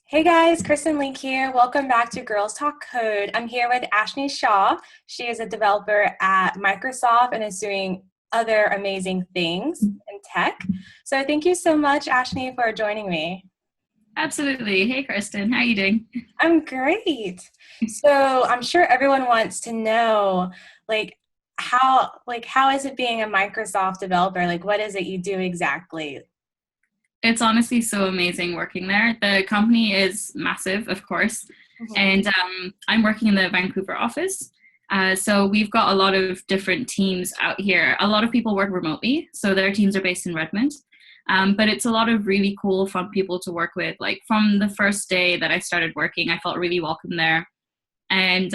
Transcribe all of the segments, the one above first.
Hey guys, Kristen Link here. Welcome back to Girls Talk Code. I'm here with Aashni Shah. She is a developer at Microsoft and is doing other amazing things in tech. So thank you so much, Aashni, for joining me. Absolutely. Hey, Kristen, how are you doing? I'm great. So I'm sure everyone wants to know, how is it being a Microsoft developer? Like, what is it you do exactly? It's honestly so amazing working there. The company is massive, of course, Mhm. and I'm working in the Vancouver office. So we've got a lot of different teams out here. A lot of people work remotely, so their teams are based in Redmond. But it's a lot of really cool, fun people to work with. Like from the first day that I started working, I felt really welcome there. And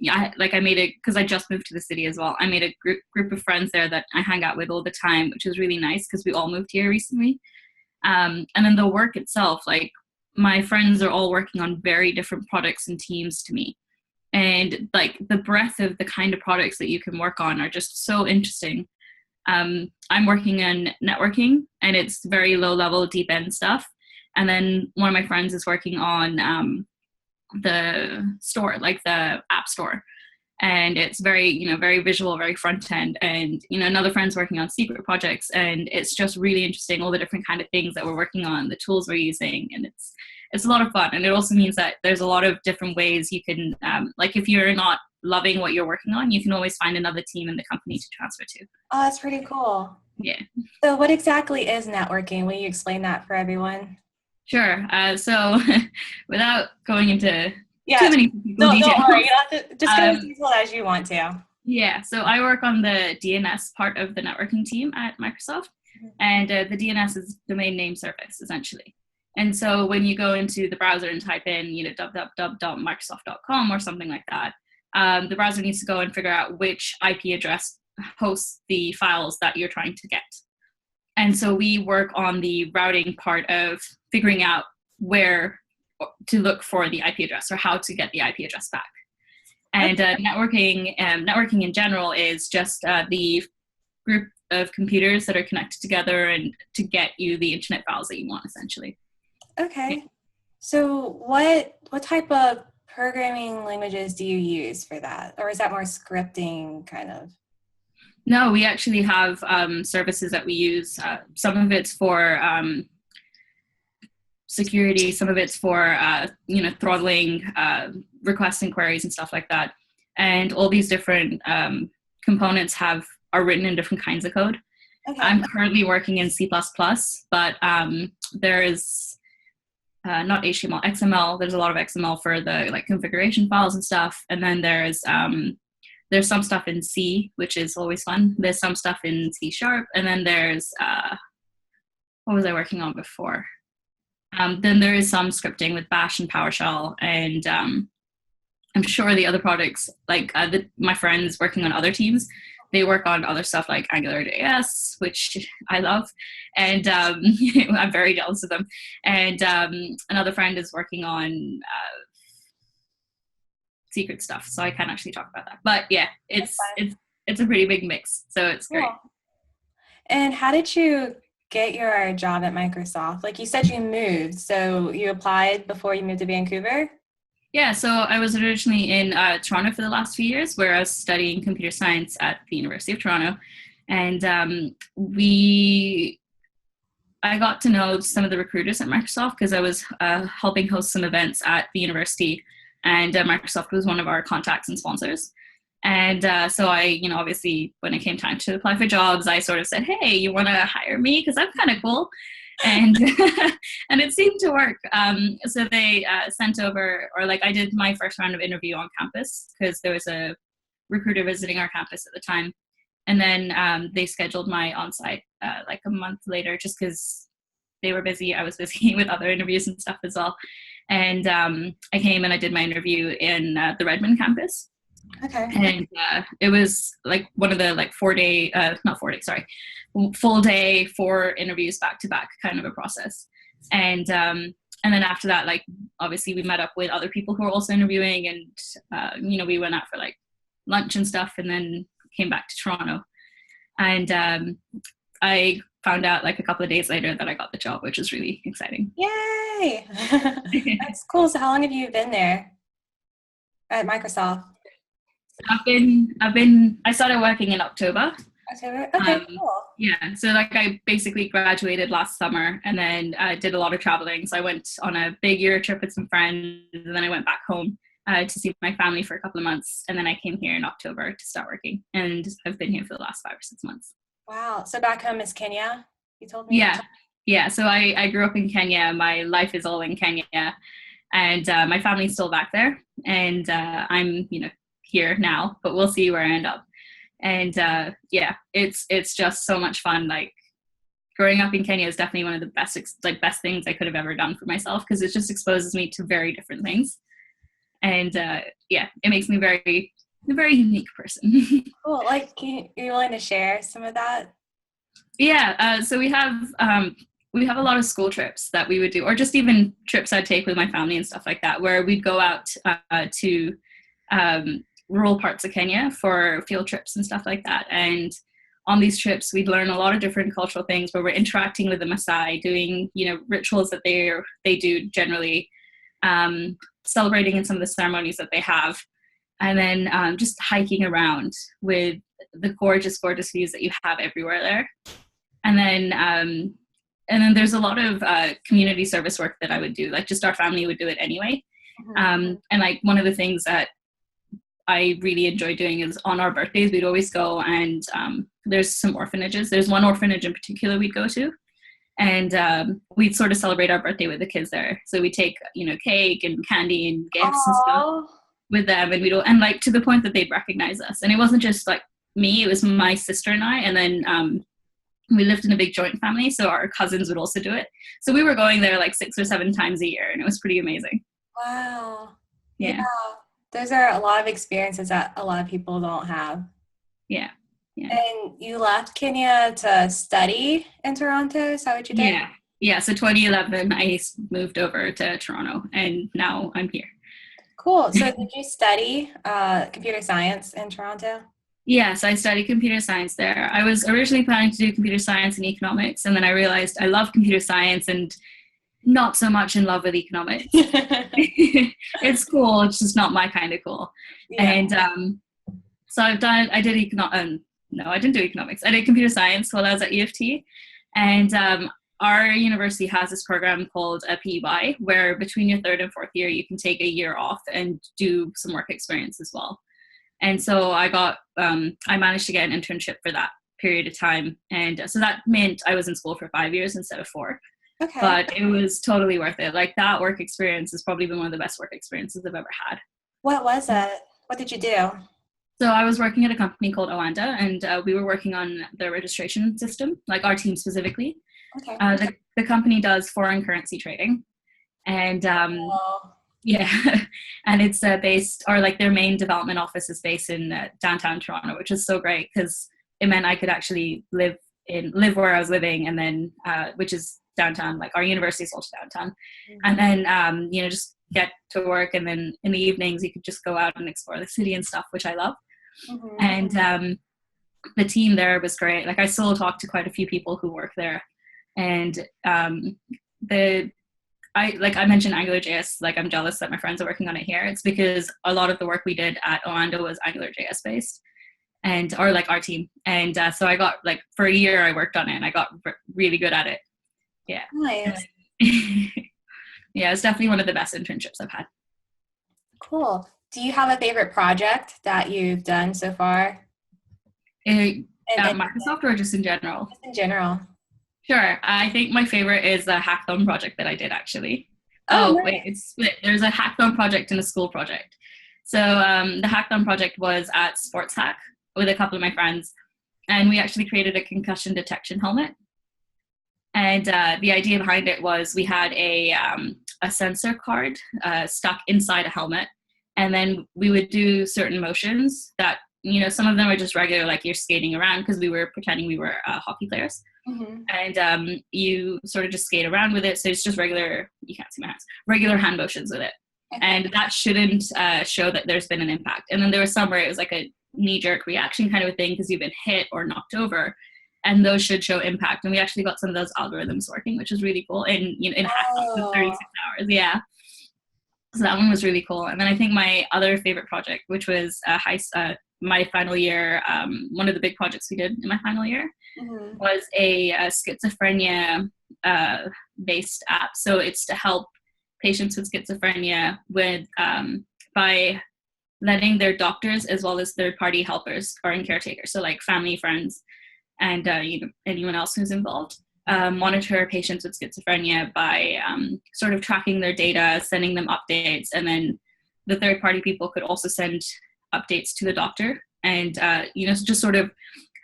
yeah, I made it because I just moved to the city as well. I made a group of friends there that I hang out with all the time, which is really nice because we all moved here recently. And then the work itself, like my friends are all working on very different products and teams to me. And like the breadth of the kind of products that you can work on are just so interesting. I'm working in networking and it's very low level, deep end stuff. And then one of my friends is working on the store, like the app store, and it's very very visual, very front end. And another friend's working on secret projects, and it's just really interesting, all the different kind of things that we're working on, the tools we're using, and it's a lot of fun. And it also means that there's a lot of different ways you can like if you're not loving what you're working on, you can always find another team in the company to transfer to. Oh, that's pretty cool. Yeah. So what exactly is networking? Will you explain that for everyone? Sure. So without going into Yeah, too many technical don't worry. details. You don't have to just go as um, detailed as you want to. Yeah, so I work on the DNS part of the networking team at Microsoft, and the DNS is domain name service essentially. And so when you go into the browser and type in, www.microsoft.com or something like that, the browser needs to go and figure out which IP address hosts the files that you're trying to get. And so we work on the routing part of figuring out where to look for the IP address or how to get the IP address back. And networking in general is just the group of computers that are connected together and to get you the internet files that you want, essentially. Okay. So what type of programming languages do you use for that? Or is that more scripting kind of? No, we actually have services that we use. Some of it's for security, some of it's for throttling requests and queries and stuff like that. And all these different components are written in different kinds of code. Okay. I'm currently working in C++, but there is not HTML, XML. There's a lot of XML for the configuration files and stuff. And then there's some stuff in C, which is always fun. There's some stuff in C#, and then there's what was I working on before? Then there is some scripting with Bash and PowerShell, and I'm sure the other products, my friends working on other teams, they work on other stuff like AngularJS, which I love, and I'm very jealous of them. And another friend is working on secret stuff, so I can't actually talk about that. But yeah, it's a pretty big mix, so it's great. Cool. And how did you get your job at Microsoft? Like you said you moved, so you applied before you moved to Vancouver? Yeah, so I was originally in Toronto for the last few years, where I was studying computer science at the University of Toronto. And I got to know some of the recruiters at Microsoft because I was helping host some events at the university, and Microsoft was one of our contacts and sponsors. And so I, obviously, when it came time to apply for jobs, I sort of said, "Hey, you want to hire me? Because I'm kind of cool." And and it seemed to work. So they sent over, or I did my first round of interview on campus because there was a recruiter visiting our campus at the time, and then they scheduled my on-site a month later, just because they were busy. I was busy with other interviews and stuff as well. And I came and I did my interview in the Redmond campus. Okay. And it was one of the not 4 day, sorry, full day, 4 interviews back to back kind of a process. And then after that, obviously we met up with other people who were also interviewing, and we went out for lunch and stuff, and then came back to Toronto. And I found out like a couple of days later that I got the job, which is really exciting. Yay! That's cool. So how long have you been there at Microsoft? I started working in October. October? Okay, cool. Yeah, so like I basically graduated last summer and then did a lot of traveling. So I went on a big Euro trip with some friends, and then I went back home to see my family for a couple of months, and then I came here in October to start working, and I've been here for the last 5 or 6 months. Wow. So back home is Kenya, you told me? Yeah, yeah. So I grew up in Kenya. My life is all in Kenya, and my family's still back there, and I'm here now, but we'll see where I end up. And yeah, it's just so much fun. Like growing up in Kenya is definitely one of the best things I could have ever done for myself, because it just exposes me to very different things, and yeah, it makes me a very unique person. Cool. Like, you willing to share some of that? Yeah, so we have a lot of school trips that we would do, or just even trips I'd take with my family and stuff like that, where we'd go out to rural parts of Kenya for field trips and stuff like that. And on these trips, we'd learn a lot of different cultural things, where we're interacting with the Maasai, doing rituals that they do generally, celebrating in some of the ceremonies that they have, and then just hiking around with the gorgeous views that you have everywhere there. And then there's a lot of community service work that I would do. Like just our family would do it anyway. And like one of the things that I really enjoy doing is on our birthdays, we'd always go and there's some orphanages. There's one orphanage in particular we'd go to, and we'd sort of celebrate our birthday with the kids there. So we take, cake and candy and gifts and stuff with them, and like to the point that they'd recognize us. And it wasn't just like me, it was my sister and I, and then we lived in a big joint family, so our cousins would also do it. So we were going there like 6 or 7 times a year, and it was pretty amazing. Wow. Yeah. Those are a lot of experiences that a lot of people don't have. Yeah. And you left Kenya to study in Toronto? Is that what you did? Yeah. So 2011, I moved over to Toronto, and now I'm here. Cool. So did you study computer science in Toronto? Yes, I studied computer science there. I was originally planning to do computer science and economics, and then I realized I love computer science and not so much in love with economics. It's cool, it's just not my kind of cool. Yeah. And so I did I didn't do economics. I did computer science while I was at U of T, and our university has this program called a PEY, where between your 3rd and 4th year you can take a year off and do some work experience as well. And so I managed to get an internship for that period of time. And so that meant I was in school for 5 years instead of 4. Okay. But it was totally worth it. Like that work experience has probably been one of the best work experiences I've ever had. What was it? What did you do? So I was working at a company called Oanda, and we were working on the registration system, like our team specifically. Okay. The company does foreign currency trading. And yeah, and it's based, or like their main development office is based in downtown Toronto, which is so great because it meant I could actually live where I was living, and then which is downtown. Like our university is also downtown, and then just get to work, and then in the evenings you could just go out and explore the city and stuff, which I love. And the team there was great. Like I still talk to quite a few people who work there, and I mentioned AngularJS, like I'm jealous that my friends are working on it here. It's because a lot of the work we did at Orlando was AngularJS based, or like our team. And so I got, like, for a year I worked on it and I got really good at it. Yeah. Nice. Yeah, it's definitely one of the best internships I've had. Cool. Do you have a favorite project that you've done so far? Microsoft or just in general? Just in general. Sure. I think my favorite is the hackathon project that I did, actually. Nice. Wait, it's split. There's a hackathon project and a school project. So the hackathon project was at Sports Hack with a couple of my friends, and we actually created a concussion detection helmet. And the idea behind it was we had a sensor card stuck inside a helmet, and then we would do certain motions that, some of them are just regular, like you're skating around, because we were pretending we were hockey players. And you sort of just skate around with it. So it's just regular, you can't see my hands, regular hand motions with it. And that shouldn't show that there's been an impact. And then there was some where it was like a knee-jerk reaction kind of a thing because you've been hit or knocked over. and those should show impact. And we actually got some of those algorithms working, which is really cool in hackathons in Oh. 36 hours. Yeah. So that one was really cool. And then I think my other favorite project, which was my final year, one of the big projects we did in my final year, Mm-hmm. was a schizophrenia based app. So it's to help patients with schizophrenia with by letting their doctors as well as third-party helpers or caretakers, so like family, friends, and anyone else who's involved, monitor patients with schizophrenia by sort of tracking their data, sending them updates, and then the third-party people could also send updates to the doctor, and just sort of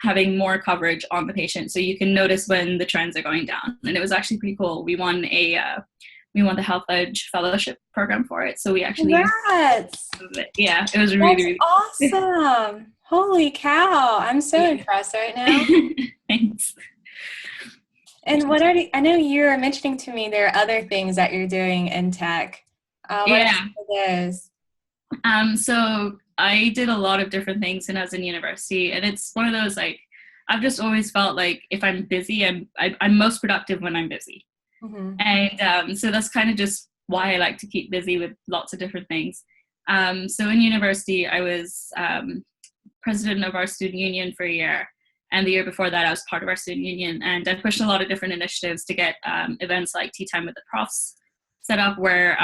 having more coverage on the patient, so you can notice when the trends are going down. And it was actually pretty cool. We won the Health Edge Fellowship program for it, so we actually Congrats! yeah, it was That's really awesome. Holy cow. I'm so impressed right now. Thanks. And I know you were mentioning to me there are other things that you're doing in tech. What are some of those? So I did a lot of different things when I was in university, and it's one of those, like, I've just always felt like if I'm busy, I'm most productive when I'm busy. Mm-hmm. And so that's kind of just why I like to keep busy with lots of different things. So in university, I was president of our student union for a year. And the year before that, I was part of our student union. And I pushed a lot of different initiatives to get events like Tea Time with the Profs set up, where,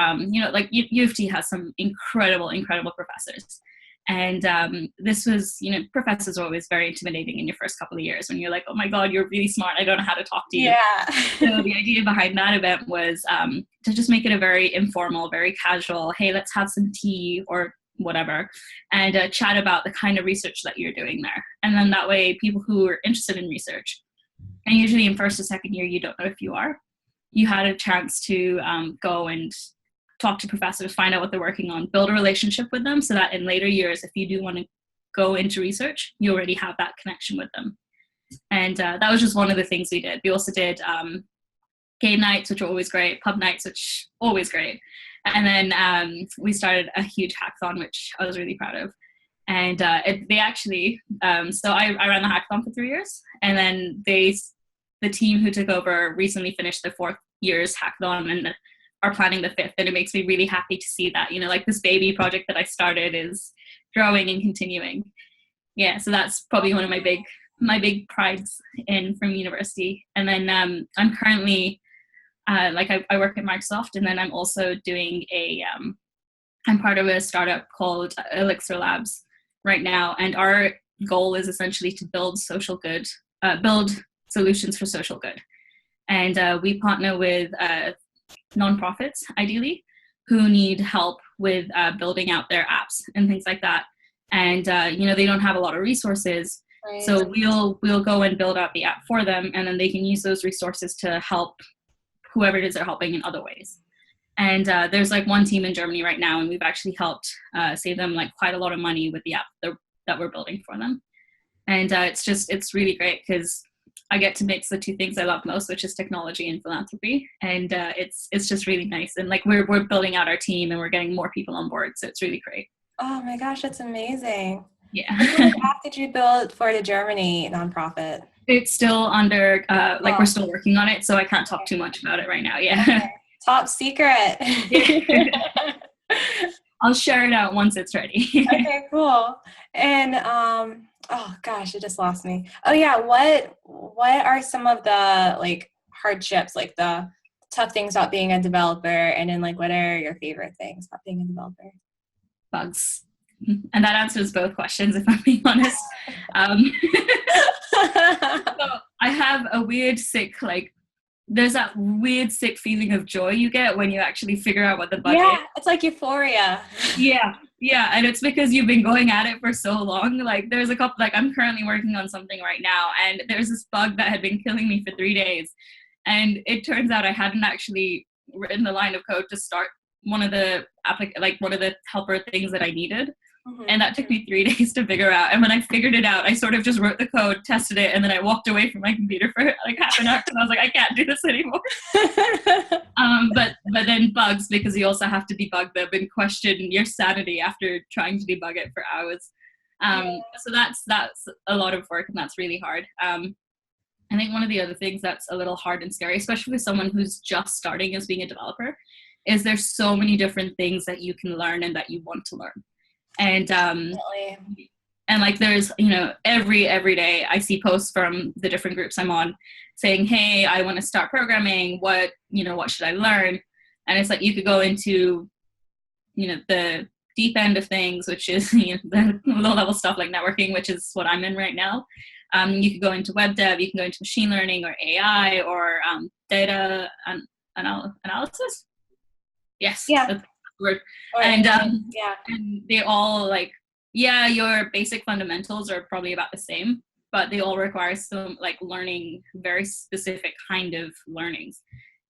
like U of T has some incredible professors. And this was, professors are always very intimidating in your first couple of years when you're like, oh my God, you're really smart. I don't know how to talk to you. Yeah. So the idea behind that event was to just make it a very informal, very casual, hey, let's have some tea or whatever, and chat about the kind of research that you're doing there. And then that way, people who are interested in research, and usually in first or second year, you don't know if you are, you had a chance to go and talk to professors, find out what they're working on, build a relationship with them, so that in later years, if you do want to go into research, you already have that connection with them. And that was just one of the things we did. We also did game nights, which are always great, pub nights, which are always great. And then we started a huge hackathon, which I was really proud of. And they actually, so I ran the hackathon for 3 years. And then the team who took over recently finished the 4th year's hackathon and are planning the 5th. And it makes me really happy to see that, like this baby project that I started is growing and continuing. Yeah, so that's probably one of my big prides from university. And then I'm currently, I work at Microsoft, and then I'm also doing I'm part of a startup called Elixir Labs right now. And our goal is essentially to build build solutions for social good. And we partner with nonprofits, ideally, who need help with building out their apps and things like that. And, they don't have a lot of resources. Right. So we'll go and build out the app for them, and then they can use those resources to help whoever it is they're helping in other ways. And there's like one team in Germany right now, and we've actually helped save them like quite a lot of money with the app that we're building for them. And it's really great because I get to mix the two things I love most, which is technology and philanthropy. And it's just really nice. And like we're building out our team, and we're getting more people on board. So it's really great. Oh my gosh, that's amazing. Yeah. What kind of app did you build for the Germany nonprofit? It's still under, we're still working on it, so I can't talk too much about it right now. Yeah. Okay. Top secret. I'll share it out once it's ready. Okay, cool. And oh gosh, it just lost me. Oh yeah, what are some of the like hardships, like the tough things about being a developer, and then like what are your favorite things about being a developer? Bugs. And that answers both questions, if I'm being honest. So I have a weird sick, there's that weird sick feeling of joy you get when you actually figure out what the bug is. Yeah, it's like euphoria. Yeah, and it's because you've been going at it for so long. Like there's a couple, I'm currently working on something right now, and there's this bug that had been killing me for 3 days. And it turns out I hadn't actually written the line of code to start one of the helper things that I needed. Mm-hmm. And that took me 3 days to figure out. And when I figured it out, I sort of just wrote the code, tested it, and then I walked away from my computer for like half an hour because I was like, I can't do this anymore. But then bugs, because you also have to debug them and question your sanity after trying to debug it for hours. So that's a lot of work, and that's really hard. I think one of the other things that's a little hard and scary, especially with someone who's just starting as being a developer, is there's so many different things that you can learn and that you want to learn. And and like there's, you know, every day I see posts from the different groups I'm on saying, hey, I want to start programming. What should I learn? And it's like you could go into, you know, the deep end of things, which is, you know, the low level stuff like networking, which is what I'm in right now. You could go into web dev, you can go into machine learning or AI or data analysis. Yes, Yeah. that's the word. Or, And yeah. and they all like, yeah, your basic fundamentals are probably about the same, but they all require some like learning very specific kind of learnings.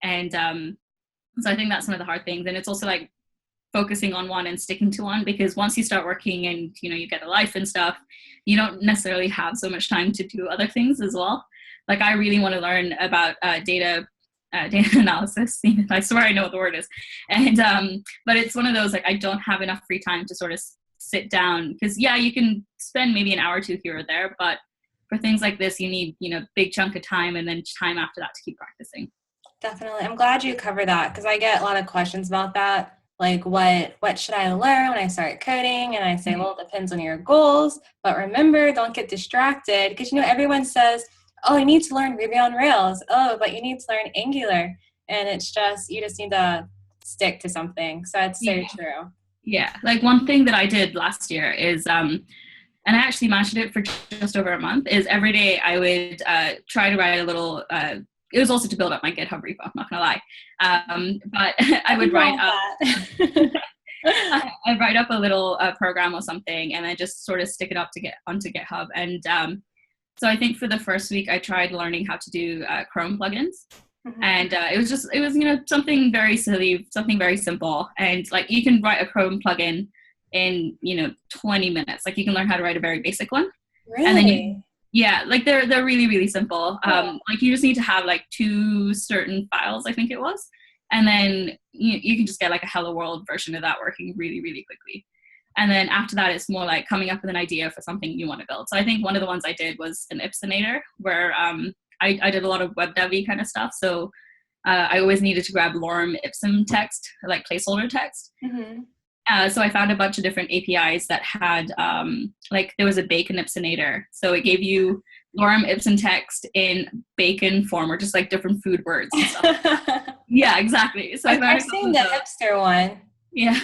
And so I think that's one of the hard things. And it's also like focusing on one and sticking to one, because once you start working and, you know, you get a life and stuff, you don't necessarily have so much time to do other things as well. Like I really want to learn about data analysis. I swear I know what the word is. And but it's one of those, like, I don't have enough free time to sort of sit down, because yeah, you can spend maybe an hour or two here or there, but for things like this, you need, you know, big chunk of time and then time after that to keep practicing. Definitely. I'm glad you covered that, because I get a lot of questions about that. Like, what should I learn when I start coding? And I say, well, it depends on your goals. But remember, don't get distracted, because, you know, everyone says, oh, you need to learn Ruby on Rails. Oh, but you need to learn Angular. And it's just, you just need to stick to something. So it's so true. Yeah. Like one thing that I did last year is, and I actually mastered it for just over a month, is every day I would try to write a little, it was also to build up my GitHub repo, I'm not gonna lie. But I would write up, I'd write up a little program or something and then just sort of stick it up to get onto GitHub. And so I think for the first week I tried learning how to do Chrome plugins. Mm-hmm. And it was, you know, something very silly, something very simple. And like you can write a Chrome plugin in, you know, 20 minutes. Like you can learn how to write a very basic one. Really? And then yeah, like they're really, really simple. Like you just need to have like 2 certain files, I think it was. And then you can just get like a Hello World version of that working really, really quickly. And then after that, it's more like coming up with an idea for something you want to build. So I think one of the ones I did was an Ipsonator, where I did a lot of web dev-y kind of stuff. So I always needed to grab lorem ipsum text, like placeholder text. Mm-hmm. So I found a bunch of different APIs that had, like there was a bacon ipsonator. So it gave you lorem ipsum text in bacon form, or just like different food words and stuff. Yeah, exactly. So I've seen the hipster one. Yeah,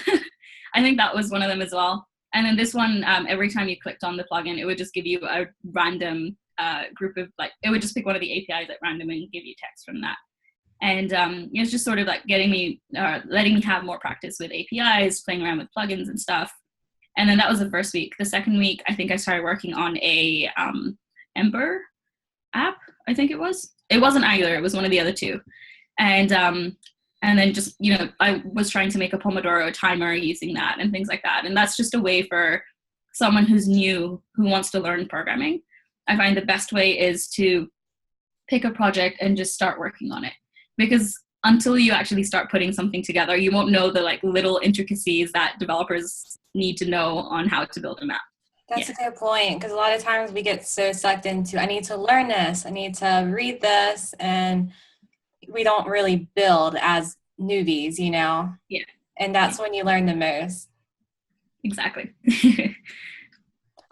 I think that was one of them as well. And then this one, every time you clicked on the plugin, it would just give you a random group of, like, it would just pick one of the APIs at random and give you text from that. And it's just sort of like letting me have more practice with APIs, playing around with plugins and stuff. And then that was the first week. The second week, I think I started working on a Ember app, I think it was. It wasn't Angular, it was one of the other two. And then just, you know, I was trying to make a Pomodoro timer using that and things like that. And that's just a way for someone who's new, who wants to learn programming. I find the best way is to pick a project and just start working on it. Because until you actually start putting something together, you won't know the like little intricacies that developers need to know on how to build a map. That's a good point, because a lot of times we get so sucked into, I need to learn this, I need to read this, and we don't really build as newbies, you know? Yeah. And that's when you learn the most. Exactly.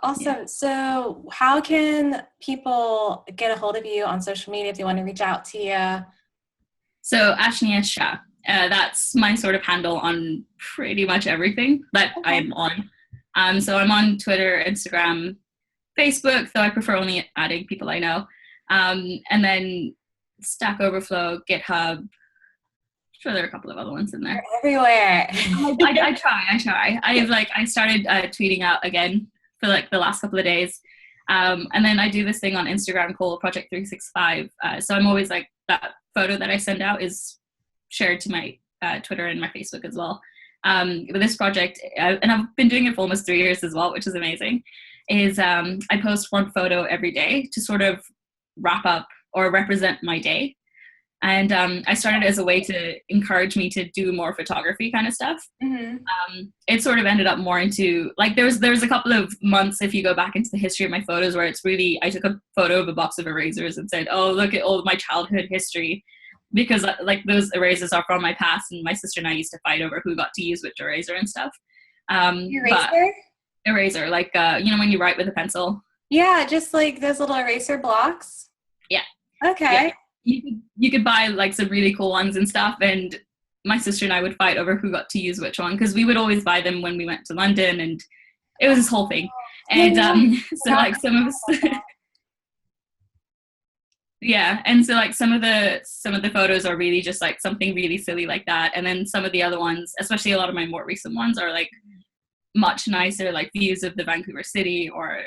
Awesome. Yeah. So how can people get a hold of you on social media if they want to reach out to you? So Aashni Shah, that's my sort of handle on pretty much everything that I'm on. So I'm on Twitter, Instagram, Facebook, though I prefer only adding people I know. And then Stack Overflow, GitHub. I'm sure there are a couple of other ones in there. You're everywhere. I try. I started tweeting out again for like the last couple of days. And then I do this thing on Instagram called Project 365. So I'm always like, that photo that I send out is shared to my Twitter and my Facebook as well. With this project, and I've been doing it for almost 3 years as well, which is amazing, is I post one photo every day to sort of wrap up or represent my day. And I started as a way to encourage me to do more photography kind of stuff. Mm-hmm. It sort of ended up more into like there's a couple of months, if you go back into the history of my photos, where it's really, I took a photo of a box of erasers and said, oh, look at all of my childhood history, because like those erasers are from my past, and my sister and I used to fight over who got to use which eraser and stuff. But Eraser? eraser, like when you write with a pencil. Yeah, just like those little eraser blocks. Yeah. Okay. Yeah. You could buy like some really cool ones and stuff, and my sister and I would fight over who got to use which one, because we would always buy them when we went to London, and it was this whole thing. And so like some of us yeah, and so like some of the photos are really just like something really silly like that, and then some of the other ones, especially a lot of my more recent ones, are like much nicer, like views of the Vancouver city, or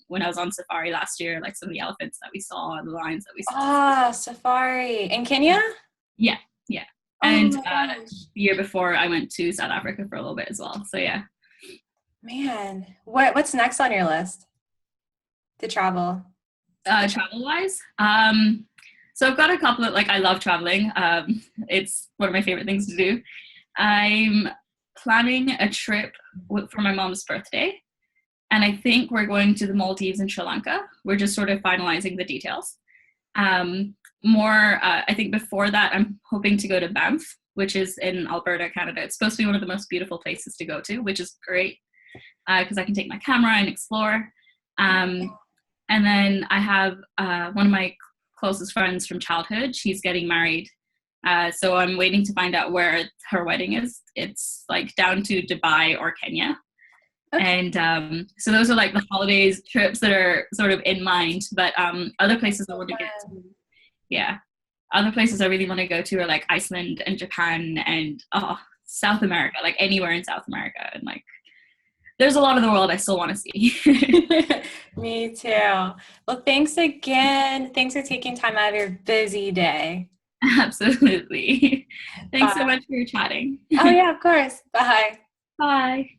when I was on safari last year, like some of the elephants that we saw and the lions that we saw. Ah, safari in Kenya? Yeah, yeah. Oh And my gosh. the year before I went to South Africa for a little bit as well. So yeah. Man, what's next on your list to travel? Travel wise, so I've got a couple of, like, I love traveling. It's one of my favorite things to do. I'm planning a trip for my mom's birthday, and I think we're going to the Maldives and Sri Lanka. We're just sort of finalizing the details. I think before that, I'm hoping to go to Banff, which is in Alberta, Canada. It's supposed to be one of the most beautiful places to go to, which is great because I can take my camera and explore. And then I have one of my closest friends from childhood. She's getting married. So I'm waiting to find out where her wedding is. It's like down to Dubai or Kenya. Okay. And so those are like the holidays trips that are sort of in mind. But other places I want to get to, yeah. Other places I really want to go to are like Iceland and Japan and South America, like anywhere in South America. And like, there's a lot of the world I still want to see. Me too. Well, thanks again. Thanks for taking time out of your busy day. Absolutely. Thanks Bye. so much for chatting. Oh yeah, of course. Bye. Bye.